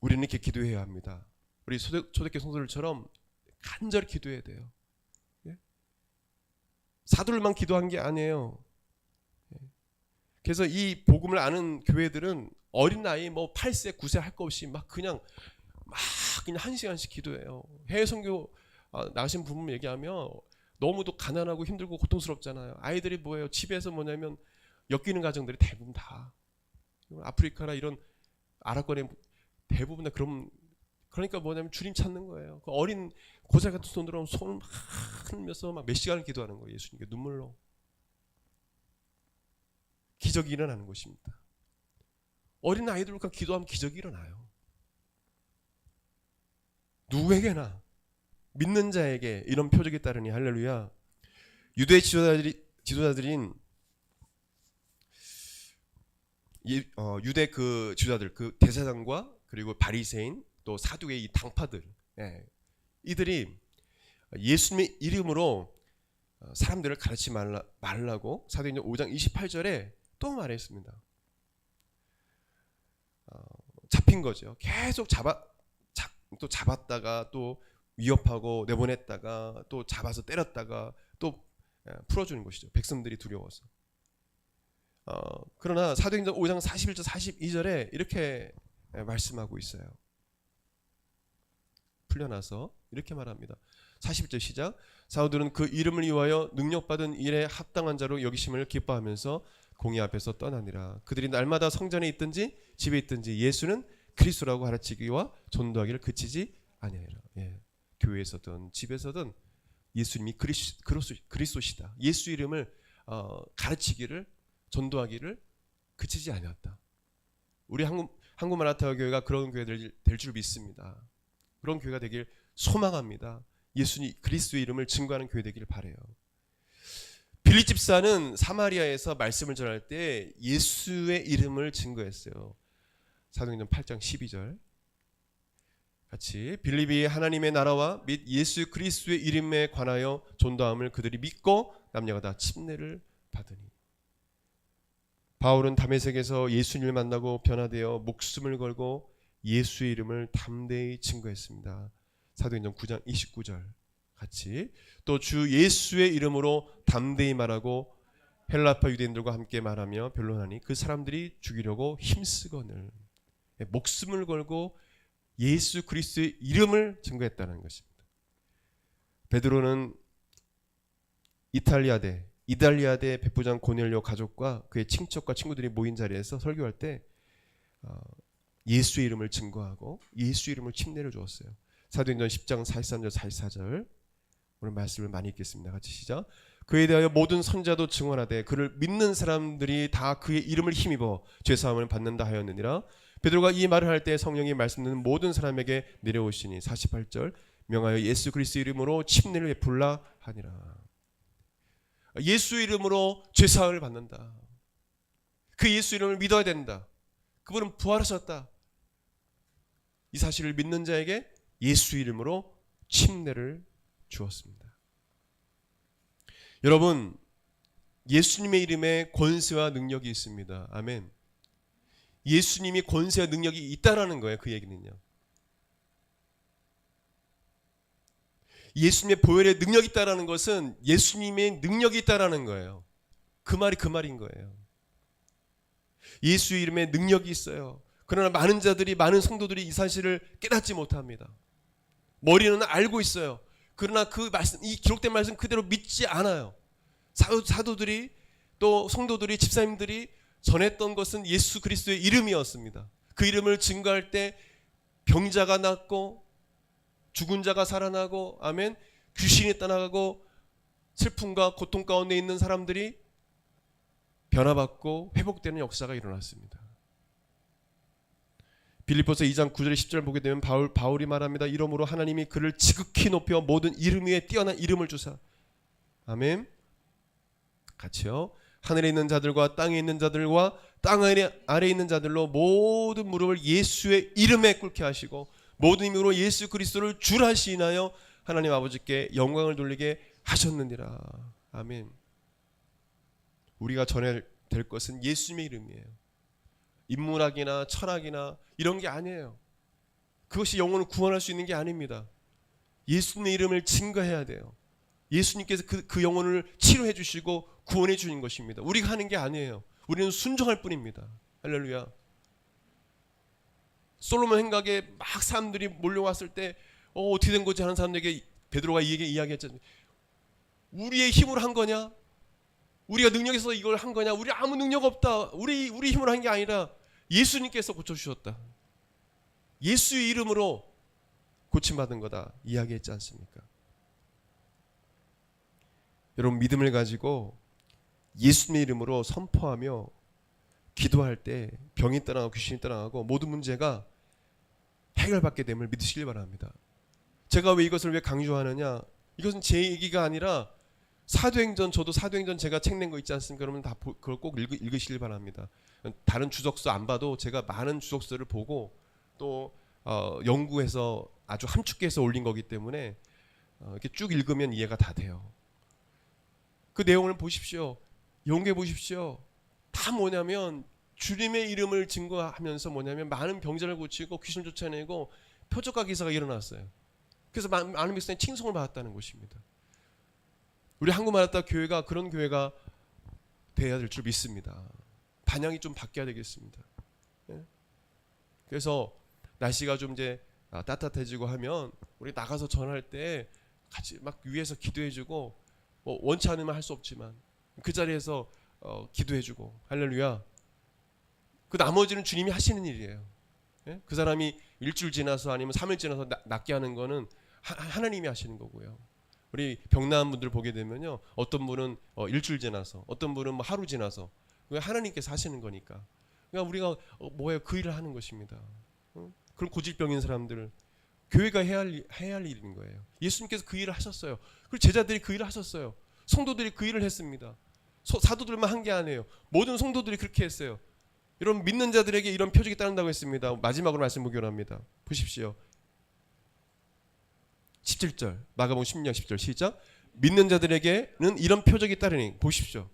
우리는 이렇게 기도해야 합니다. 우리 초대교회 성도들처럼 간절히 기도해야 돼요. 예? 사도들만 기도한 게 아니에요. 예? 그래서 이 복음을 아는 교회들은 어린 나이 뭐 8세 9세 할 거 없이 막 그냥 1시간씩 기도해요. 해외 선교 나가신 부분 얘기하면 너무도 가난하고 힘들고 고통스럽잖아요. 아이들이 뭐예요? 집에서 뭐냐면 엮이는 가정들이 대부분 다 아프리카나 이런 아랍권의 대부분 다 그러니까 뭐냐면 주님 찾는 거예요. 그 어린 고살 같은 손으로 손을 막 흔들면서 막 몇 시간을 기도하는 거예요. 예수님께 눈물로. 기적이 일어나는 것입니다. 어린 아이들과 기도하면 기적이 일어나요. 누구에게나 믿는 자에게 이런 표적이 따르니 할렐루야. 유대 지도자들인 유대 그 지도자들 그 대제사장과 그리고 바리새인 또 사두개의 이 당파들 이들이 예수님의 이름으로 사람들을 가르치지 말라고 사도행전 5장 28절에 또 말했습니다. 잡힌 거죠. 계속 또 잡았다가 또 위협하고 내보냈다가 또 잡아서 때렸다가 또 풀어주는 것이죠. 백성들이 두려워서. 그러나 사도행전 5장 41절 42절에 이렇게 말씀하고 있어요. 풀려나서 이렇게 말합니다. 40절 시작. 사도들은 그 이름을 위하여 능력받은 일에 합당한 자로 여기심을 기뻐하면서 공의 앞에서 떠나니라. 그들이 날마다 성전에 있든지 집에 있든지 예수는 그리스도라고 가르치기와 전도하기를 그치지 아니하리라. 예. 교회에서든 집에서든 예수님이 그리스도시다. 예수 이름을 가르치기를 전도하기를 그치지 아니었다. 우리 한국 마라타 교회가 그런 교회들 될 줄 믿습니다. 그런 교회가 되길 소망합니다. 예수님 그리스도의 이름을 증거하는 교회 되기를 바라요. 빌립 집사는 사마리아에서 말씀을 전할 때 예수의 이름을 증거했어요. 사도행전 8장 12절 같이 빌립이 하나님의 나라와 및 예수 그리스도의 이름에 관하여 전도함을 그들이 믿고 남녀가 다 침례를 받으니. 바울은 다메섹에서 예수님을 만나고 변화되어 목숨을 걸고 예수의 이름을 담대히 증거했습니다. 사도행전 9장 29절 같이 또 주 예수의 이름으로 담대히 말하고 헬라파 유대인들과 함께 말하며 변론하니 그 사람들이 죽이려고 힘쓰거늘. 목숨을 걸고 예수 그리스도의 이름을 증거했다는 것입니다. 베드로는 이달리아대 백부장 고넬료 가족과 그의 친척과 친구들이 모인 자리에서 설교할 때 예수의 이름을 증거하고 예수 이름을 침례를 주었어요. 사도행전 10장 43절 44절 오늘 말씀을 많이 읽겠습니다. 같이 시작. 그에 대하여 모든 선자도 증언하되 그를 믿는 사람들이 다 그의 이름을 힘입어 죄사함을 받는다 하였느니라. 베드로가 이 말을 할 때 성령이 말씀 듣는 모든 사람에게 내려오시니 48절 명하여 예수 그리스도 이름으로 침례를 베풀라 하니라. 예수 이름으로 죄사함을 받는다. 그 예수 이름을 믿어야 된다. 그분은 부활하셨다. 이 사실을 믿는 자에게 예수 이름으로 침례를 주었습니다. 여러분, 예수님의 이름에 권세와 능력이 있습니다. 아멘. 예수님이 권세와 능력이 있다라는 거예요. 그 얘기는요. 예수님의 보혈의 능력이 있다라는 것은 예수님의 능력이 있다라는 거예요. 그 말이 그 말인 거예요. 예수의 이름에 능력이 있어요. 그러나 많은 자들이, 많은 성도들이 이 사실을 깨닫지 못합니다. 머리는 알고 있어요. 그러나 그 말씀, 이 기록된 말씀 그대로 믿지 않아요. 사도들이 또 성도들이, 집사님들이 전했던 것은 예수 그리스도의 이름이었습니다. 그 이름을 증거할 때 병자가 낫고 죽은 자가 살아나고, 아멘, 귀신이 떠나가고 슬픔과 고통 가운데 있는 사람들이 변화받고 회복되는 역사가 일어났습니다. 빌립보서 2장 9절 10절 보게 되면 바울이 말합니다. 이러므로 하나님이 그를 지극히 높여 모든 이름 위에 뛰어난 이름을 주사. 아멘. 같이요. 하늘에 있는 자들과 땅에 있는 자들과 땅 아래에 있는 자들로 모든 무릎을 예수의 이름에 꿇게 하시고 모든 힘으로 예수 그리스도를 주라시나요 하나님 아버지께 영광을 돌리게 하셨느니라. 아멘. 우리가 전해야 될 것은 예수님의 이름이에요. 인문학이나 철학이나 이런 게 아니에요. 그것이 영혼을 구원할 수 있는 게 아닙니다. 예수님의 이름을 증거해야 돼요. 예수님께서 그 영혼을 치료해 주시고 구원해 주신 것입니다. 우리가 하는 게 아니에요. 우리는 순종할 뿐입니다. 할렐루야. 솔로몬 행각에 막 사람들이 몰려왔을 때 어떻게 된 거지 하는 사람들에게 베드로가 이야기했잖아요. 우리의 힘으로 한 거냐? 우리가 능력에서 이걸 한 거냐? 우리 아무 능력 없다. 우리 힘으로 한 게 아니라 예수님께서 고쳐주셨다. 예수의 이름으로 고침받은 거다 이야기했지 않습니까? 여러분, 믿음을 가지고 예수님의 이름으로 선포하며 기도할 때 병이 떠나가고 귀신이 떠나가고 모든 문제가 해결받게 됨을 믿으시길 바랍니다. 제가 왜 이것을 강조하느냐? 이것은 제 얘기가 아니라 사도행전, 저도 사도행전 제가 책 낸 거 있지 않습니까? 그러면 다 그걸 꼭 읽으시길 바랍니다. 다른 주석서 안 봐도 제가 많은 주석서를 보고 또 연구해서 아주 함축해서 올린 거기 때문에 이렇게 쭉 읽으면 이해가 다 돼요. 그 내용을 보십시오. 연구해 보십시오. 다 뭐냐면 주님의 이름을 증거하면서 뭐냐면 많은 병자를 고치고 귀신을 쫓아내고 표적과 기사가 일어났어요. 그래서 많은 백성이 칭송을 받았다는 것입니다. 우리 한국마라타 교회가 그런 교회가 되어야 될 줄 믿습니다. 반향이 좀 바뀌어야 되겠습니다. 그래서 날씨가 좀 이제 따뜻해지고 하면 우리 나가서 전할 때 같이 막 위에서 기도해주고 뭐 원치 않으면 할 수 없지만 그 자리에서 기도해주고 할렐루야. 그 나머지는 주님이 하시는 일이에요. 예? 그 사람이 일주일 지나서 아니면 3일 지나서 낫게 하는 거는 하나님이 하시는 거고요. 우리 병 나은 분들 보게 되면요, 어떤 분은 일주일 지나서, 어떤 분은 뭐 하루 지나서, 하나님께서 하시는 거니까. 그러니까 우리가 뭐예요? 그 일을 하는 것입니다. 그런 고질병인 사람들, 교회가 해야 할 일인 거예요. 예수님께서 그 일을 하셨어요. 그리고 제자들이 그 일을 하셨어요. 성도들이 그 일을 했습니다. 사도들만 한 게 아니에요. 모든 성도들이 그렇게 했어요. 이런 믿는 자들에게 이런 표적이 따른다고 했습니다. 마지막으로 말씀 보기로 합니다. 보십시오. 17절 마가복음 10장 10절 시작. 믿는 자들에게는 이런 표적이 따르니. 보십시오.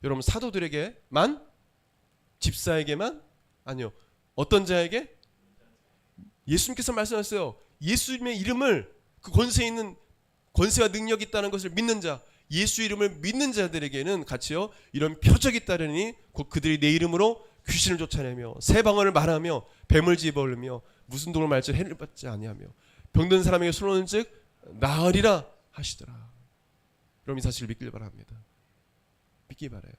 여러분, 사도들에게만, 집사에게만, 아니요, 어떤 자에게? 예수님께서 말씀하셨어요. 예수님의 이름을, 그 권세 있는, 권세와 능력이 있다는 것을 믿는 자, 예수 이름을 믿는 자들에게는 같이요, 이런 표적이 따르니 곧 그들이 내 이름으로 귀신을 쫓아내며 새 방언을 말하며 뱀을 집어올리며 무슨 독을 말지 해를 받지 아니하며 병든 사람에게 손을 즉 나으리라 하시더라. 그럼 이 사실을 믿길 바랍니다. 믿기 바라요.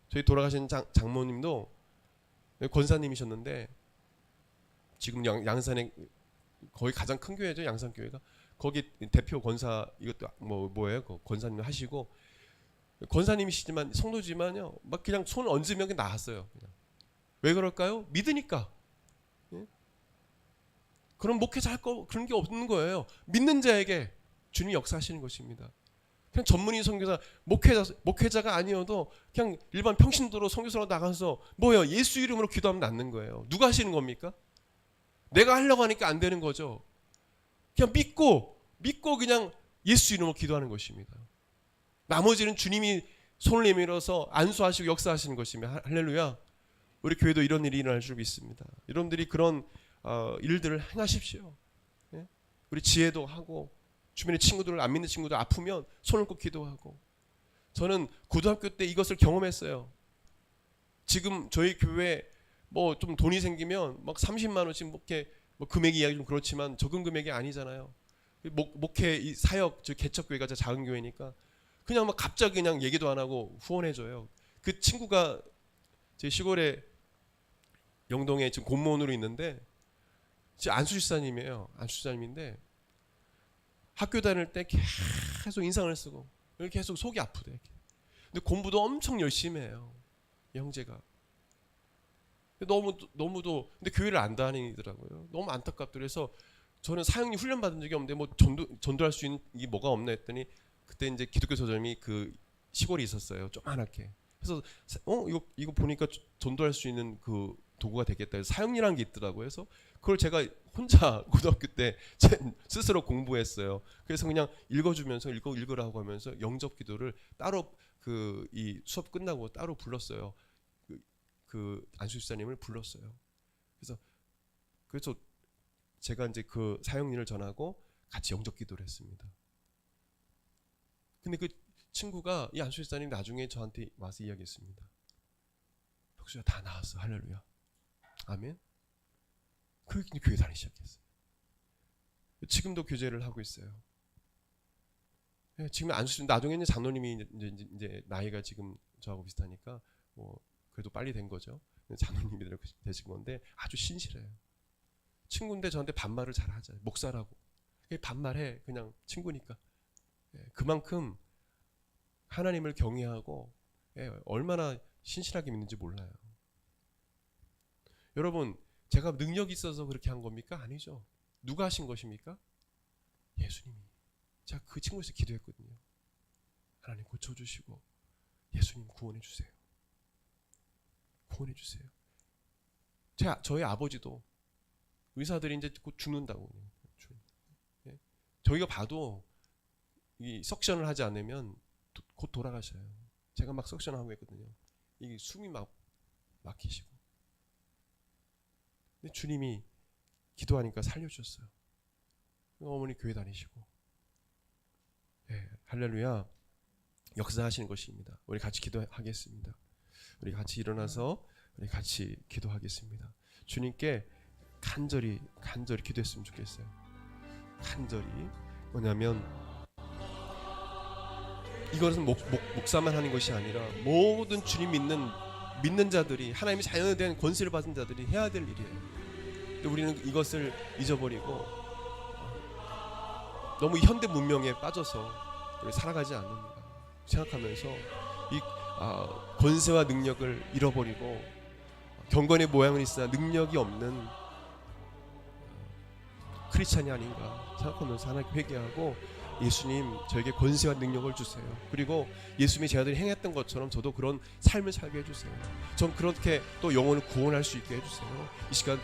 저희 돌아가신 장모님도 권사님이셨는데 지금 양산에 거의 가장 큰 교회죠. 양산교회가. 거기 대표 권사, 이것도 뭐예요? 권사님 하시고, 권사님이시지만 성도지만요, 막 그냥 손 얹으면 그냥 나았어요. 그냥. 왜 그럴까요? 믿으니까. 예? 그럼 목회자 할 거 그런 게 없는 거예요. 믿는 자에게 주님이 역사하시는 것입니다. 그냥 전문의 선교사, 목회자가 아니어도 그냥 일반 평신도로 선교사로 나가서 뭐예요? 예수 이름으로 기도하면 낫는 거예요. 누가 하시는 겁니까? 내가 하려고 하니까 안 되는 거죠. 그냥 믿고 그냥 예수 이름으로 기도하는 것입니다. 나머지는 주님이 손을 내밀어서 안수하시고 역사하시는 것입니다. 할렐루야. 우리 교회도 이런 일이 일어날 줄 믿습니다. 여러분들이 그런 일들을 행하십시오. 예? 우리 지혜도 하고 주변의 친구들, 안 믿는 친구들 아프면 손을 꼭 기도하고. 저는 고등학교 때 이것을 경험했어요. 지금 저희 교회 뭐 좀 돈이 생기면 막 30만 원씩 뭐 금액이 이야기 좀 그렇지만 적은 금액이 아니잖아요. 목회 이 사역, 저 개척교회가 작은 교회니까 그냥 막 갑자기 그냥 얘기도 안 하고 후원해줘요. 그 친구가 제 시골에 영동에 지금 공무원으로 있는데 지금 안수집사님이에요. 안수집사님인데 학교 다닐 때 계속 인상을 쓰고 계속 속이 아프대. 근데 공부도 엄청 열심히 해요. 이 형제가. 너무도 근데 교회를 안 다니더라고요. 너무 안타깝더라고요. 그래서 저는 사형리 훈련 받은 적이 없는데 뭐 전도할 수 있는 게 뭐가 없나 했더니 그때 이제 기독교 서점이 그 시골에 있었어요. 조그맣게. 그래서 이거 보니까 전도할 수 있는 그 도구가 되겠다 해서 사형리라는 게 있더라고요. 그래서 그걸 제가 혼자 고등학교 때 스스로 공부했어요. 그래서 그냥 읽어주면서 읽으라고 하면서 영접 기도를 따로 이 수업 끝나고 따로 불렀어요. 그 안수집사님을 불렀어요. 그래서 제가 이제 그 사형리를 전하고 같이 영접 기도를 했습니다. 근데 그 친구가 이 안수집사님 나중에 저한테 와서 이야기했습니다. 혁수야 다 나았어. 할렐루야. 아멘. 그 교회 다니기 시작했어요. 지금도 교제를 하고 있어요. 지금 안수집 나중에는 장로님이 이제 나이가 지금 저하고 비슷하니까 뭐 그래도 빨리 된 거죠. 장로님이 되신 건데 아주 신실해요. 친구인데 저한테 반말을 잘 하잖아요. 목사라고. 반말해. 그냥 친구니까. 그만큼 하나님을 경외하고 얼마나 신실하게 믿는지 몰라요. 여러분, 제가 능력이 있어서 그렇게 한 겁니까? 아니죠. 누가 하신 것입니까? 예수님이. 제가 그 친구에서 기도했거든요. 하나님 고쳐주시고 예수님 구원해 주세요. 구원해 주세요. 저희 아버지도 의사들이 이제 곧 죽는다고. 저희가 봐도 이 석션을 하지 않으면 곧 돌아가셔요. 제가 막 석션하고 했거든요. 이게 숨이 막 막히시고. 근데 주님이 기도하니까 살려주셨어요. 어머니 교회 다니시고. 할렐루야. 역사하시는 것입니다. 우리 같이 기도하겠습니다. 우리 같이 일어나서 우리 같이 기도하겠습니다. 주님께 간절히 기도했으면 좋겠어요. 간절히. 뭐냐면 이것은 목사만 하는 것이 아니라 모든 주님 믿는 자들이, 하나님의 자녀에 대한 권세를 받은 자들이 해야 될 일이에요. 근데 우리는 이것을 잊어버리고 너무 현대 문명에 빠져서 우리 살아가지 않는가 생각하면서 이 권세와 능력을 잃어버리고 경건의 모양은 있으나 능력이 없는 크리스찬이 아닌가 생각하면서 하나님께 회개하고, 예수님 저에게 권세와 능력을 주세요. 그리고 예수님이 제자들이 행했던 것처럼 저도 그런 삶을 살게 해주세요. 전 그렇게 또 영혼을 구원할 수 있게 해주세요. 이 시간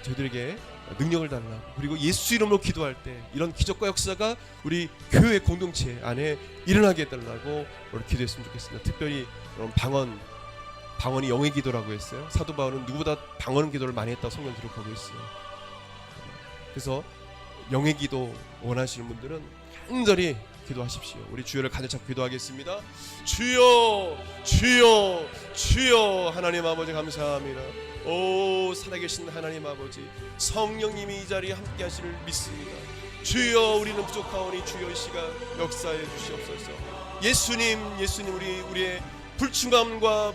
저희들에게 능력을 달라고, 그리고 예수 이름으로 기도할 때 이런 기적과 역사가 우리 교회 공동체 안에 일어나게 해달라고 오늘 기도했으면 좋겠습니다. 특별히 여러분 방언이 영의 기도라고 했어요. 사도 바울은 누구보다 방언 기도를 많이 했다고 성경 기록하고 있어요. 그래서 영의 기도 원하시는 분들은 간절히 기도하십시오. 우리 주여를 가득 잡고 기도하겠습니다. 주여, 주여, 주여. 하나님 아버지 감사합니다. 오 살아계신 하나님 아버지, 성령님이 이 자리에 함께 하시를 믿습니다. 주여, 우리는 부족하오니 주여 이 시간 역사해 주시옵소서. 예수님 우리의 불충함과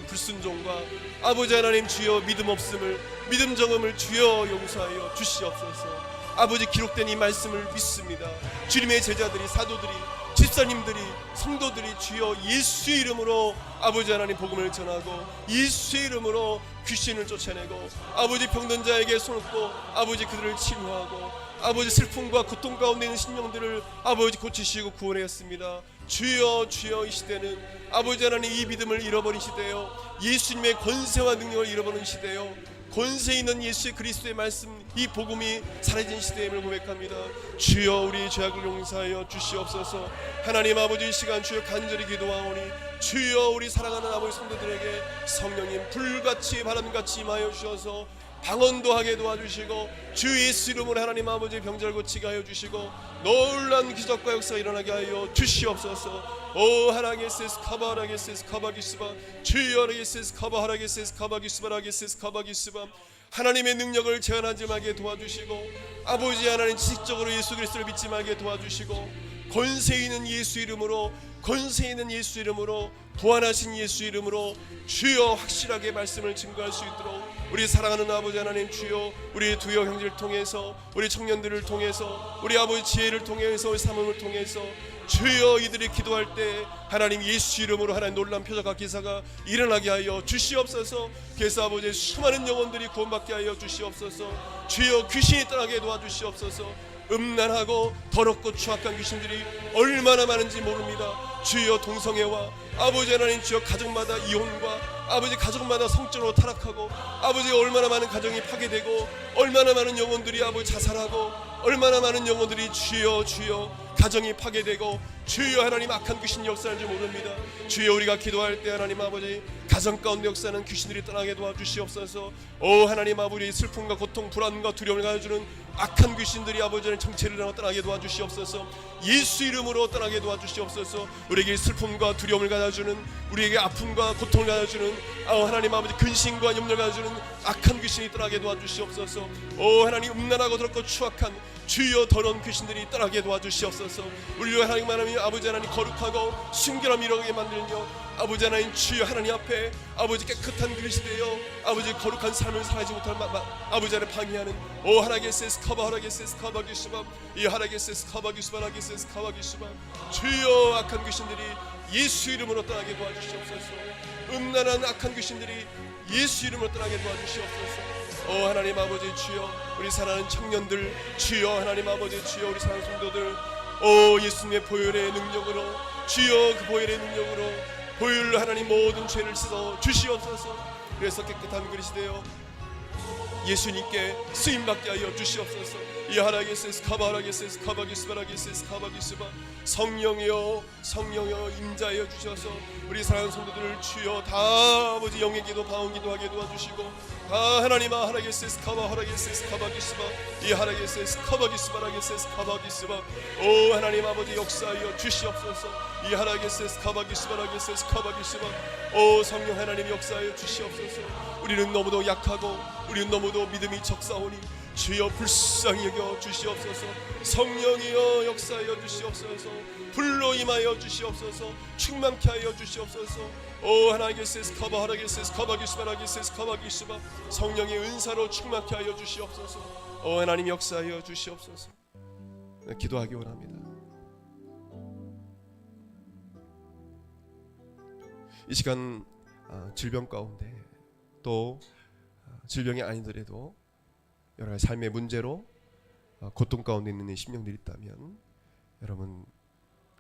불순종과 아버지 하나님 주여 믿음 없음을, 믿음 정음을 주여 용서하여 주시옵소서. 아버지 기록된 이 말씀을 믿습니다. 주님의 제자들이, 사도들이, 집사님들이, 성도들이 주여 예수의 이름으로 아버지 하나님 복음을 전하고 예수의 이름으로 귀신을 쫓아내고 아버지 병든 자에게 손을 뻗고 아버지 그들을 치유하고 아버지 슬픔과 고통 가운데 있는 심령들을 아버지 고치시고 구원하였습니다. 주여, 주여. 이 시대는 아버지 하나님 이 믿음을 잃어버린 시대요, 예수님의 권세와 능력을 잃어버린 시대요, 권세 있는 예수 그리스도의 말씀 이 복음이 사라진 시대임을 고백합니다. 주여, 우리의 죄악을 용서하여 주시옵소서. 하나님 아버지, 이 시간 주여 간절히 기도하오니 주여, 우리 사랑하는 아버지 성도들에게 성령님 불같이 바람같이 임하여 주셔서 방언도 하게 도와주시고 주 예수 이름으로 하나님 아버지 병자를 고치게 하여 주시고 놀라운 기적과 역사가 일어나게 하여 주시옵소서. 오 하라게세스 카바라게세스 카바기스바 주여 하라게세스 카바하라게세스 카바기스바라게세스 카바기스바 하나님의 능력을 제한하지 말게 도와주시고 아버지 하나님 지식적으로 예수 그리스도를 믿지 말게 도와주시고 권세 있는 예수 이름으로, 권세 있는 예수 이름으로, 부활하신 예수 이름으로 주여 확실하게 말씀을 증거할 수 있도록 우리 사랑하는 아버지 하나님 주여, 우리 두여 형제를 통해서, 우리 청년들을 통해서, 우리 아버지 지혜를 통해서, 우리 사명을 통해서 주여 이들이 기도할 때 하나님 예수 이름으로 하나님 놀라운 표적과 기사가 일어나게 하여 주시옵소서. 그래서 아버지 수많은 영혼들이 구원받게 하여 주시옵소서. 주여 귀신이 떠나게 도와주시옵소서. 음란하고 더럽고 추악한 귀신들이 얼마나 많은지 모릅니다. 주여 동성애와 아버지 하나님 주여 가정마다 이혼과 아버지 가정마다 성적으로 타락하고 아버지 얼마나 많은 가정이 파괴되고 얼마나 많은 영혼들이 아버지 자살하고 얼마나 많은 영혼들이 주여 가정이 파괴되고 주여 하나님 악한 귀신 역사하는지 모릅니다. 주여 우리가 기도할 때 하나님 아버지 가정 가운데 역사하는 귀신들이 떠나게 도와주시옵소서. 오 하나님 아버지 슬픔과 고통 불안과 두려움을 가져주는 악한 귀신들이 아버지는 정체를 떠나게 도와주시옵소서. 예수 이름으로 떠나게 도와주시옵소서. 우리에게 슬픔과 두려움을 가져주는, 우리에게 아픔과 고통을 가져주는 하나님 아버지 근심과 염려를 가져주는 악한 귀신이 떠나게 도와주시옵소서. 오 하나님 음란하고 더럽고 추악한 주여 더러운 귀신들이 떠나게 도와주시옵소서. 우리 하나님 아버지 하나님 거룩하고 순결함 이루게 만들며 아버지 하나님 주여 하나님 앞에 아버지 깨끗한 그릇이 되어 아버지 거룩한 삶을 살지 못할 아버지 하나님 방해하는 오 하나게세스 카바 하라게세스 카바기스바 이 하라게세스 카바기스바 하라게세스 카바기스바 주여 악한 귀신들이 예수 이름으로 떠나게 도와주시옵소서. 음란한 악한 귀신들이 예수 이름으로 떠나게 도와주시옵소서. 오 하나님 아버지 주여 우리 사랑하는 청년들 주여 하나님 아버지 주여 우리 사랑하는 성도들 오 예수님의 보혈의 능력으로 주여 그 보혈의 능력으로 보혈로 하나님 모든 죄를 씻어 주시옵소서. 그래서 깨끗한 그릇이 되어 예수님께 쓰임받게 하여 주시옵소서. 이 하라게세스 카바 하라게세스 카바기스바 하라게세스 카바기스바 성령이여 성령이여 임자하여 주셔서 우리 사랑하는 성도들을 주여 다 아버지 영의 기도 방언 기도하게 도와주시고 다 하나님아 하라게세스 카바 하라게세스 카바기스바 이 하라게세스 카바기스바 하라게세스 카바기스바 오 하나님 아버지 역사하여 주시옵소서. 이 하라게세스 카바기스바 하라게세스 카바기스바 오 성령 하나님 역사하여 주시옵소서. 우리는 너무도 약하고 우리는 너무도 믿음이 적사오니 주여 불쌍히 여겨 주시옵소서. 성령이여 역사하여 주시옵소서. 불로 임하여 주시옵소서. 충만케 하여 주시옵소서. 오 하나님께서 커버하라겠으스 커버기스바라겠으스 커버기스바 성령의 은사로 충만케 하여 주시옵소서. 오 하나님 역사하여 주시옵소서. 기도하기 원합니다. 이 시간 질병 가운데 또 질병이 아니더라도 여러 가지 삶의 문제로 고통 가운데 있는 심령들이 있다면 여러분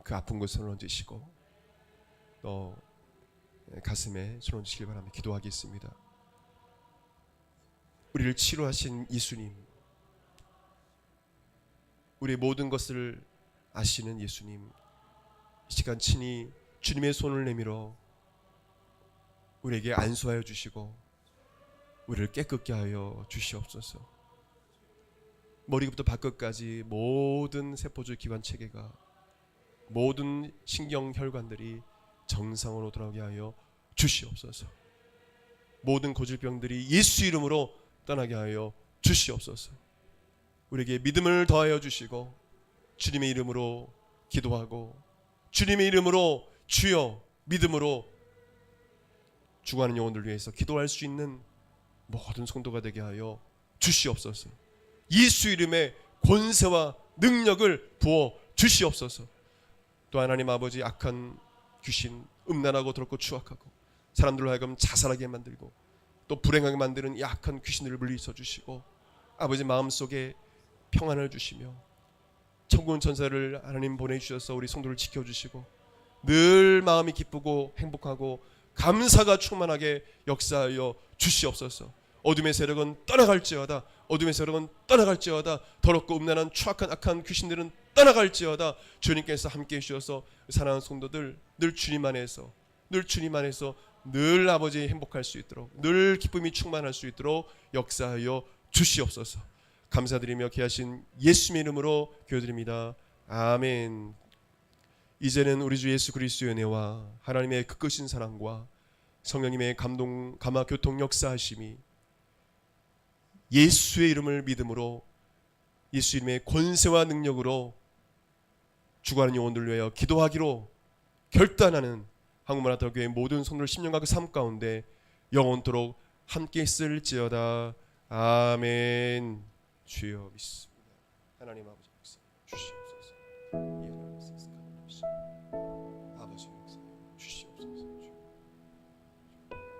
그 아픈 곳에 손을 얹으시고 또 가슴에 손을 얹으시길 바랍니다. 기도하겠습니다. 우리를 치료하신 예수님, 우리의 모든 것을 아시는 예수님, 이 시간 친히 주님의 손을 내밀어 우리에게 안수하여 주시고 우리를 깨끗게 하여 주시옵소서. 머리부터 발끝까지 모든 세포줄 기관 체계가 모든 신경 혈관들이 정상으로 돌아오게 하여 주시옵소서. 모든 고질병들이 예수 이름으로 떠나게 하여 주시옵소서. 우리에게 믿음을 더하여 주시고 주님의 이름으로 기도하고 주님의 이름으로 주여 믿음으로 죽어가는 영혼들 위해서 기도할 수 있는 모든 성도가 되게 하여 주시옵소서. 예수 이름의 권세와 능력을 부어 주시옵소서. 또 하나님 아버지 악한 귀신, 음란하고 더럽고 추악하고 사람들로 하여금 자살하게 만들고 또 불행하게 만드는 이 악한 귀신들을 물리쳐 주시고 아버지 마음속에 평안을 주시며 천군 천사를 하나님 보내주셔서 우리 성도를 지켜주시고 늘 마음이 기쁘고 행복하고 감사가 충만하게 역사하여 주시옵소서. 어둠의 세력은 떠나갈지어다. 어둠의 세력은 떠나갈지어다. 더럽고 음란한 추악한 악한 귀신들은 떠나갈지어다. 주님께서 함께해 주셔서 사랑하는 성도들 늘 주님 안에서 늘 아버지 행복할 수 있도록 늘 기쁨이 충만할 수 있도록 역사하여 주시옵소서. 감사드리며 귀하신 예수님의 이름으로 기도드립니다. 아멘. 이제는 우리 주 예수 그리스도의 은혜와 하나님의 그 크신 사랑과 성령님의 감화 교통 역사하심이 예수의 이름을 믿음으로 예수 이름의 권세와 능력으로 죽어가는 영혼들을 위하여 기도하기로 결단하는 한국마라톤교회 모든 성도들 10년간 그 삶 가운데 영원토록 함께 있을지어다. 아멘. 주여 믿습니다. 하나님 아버지 주시옵소서.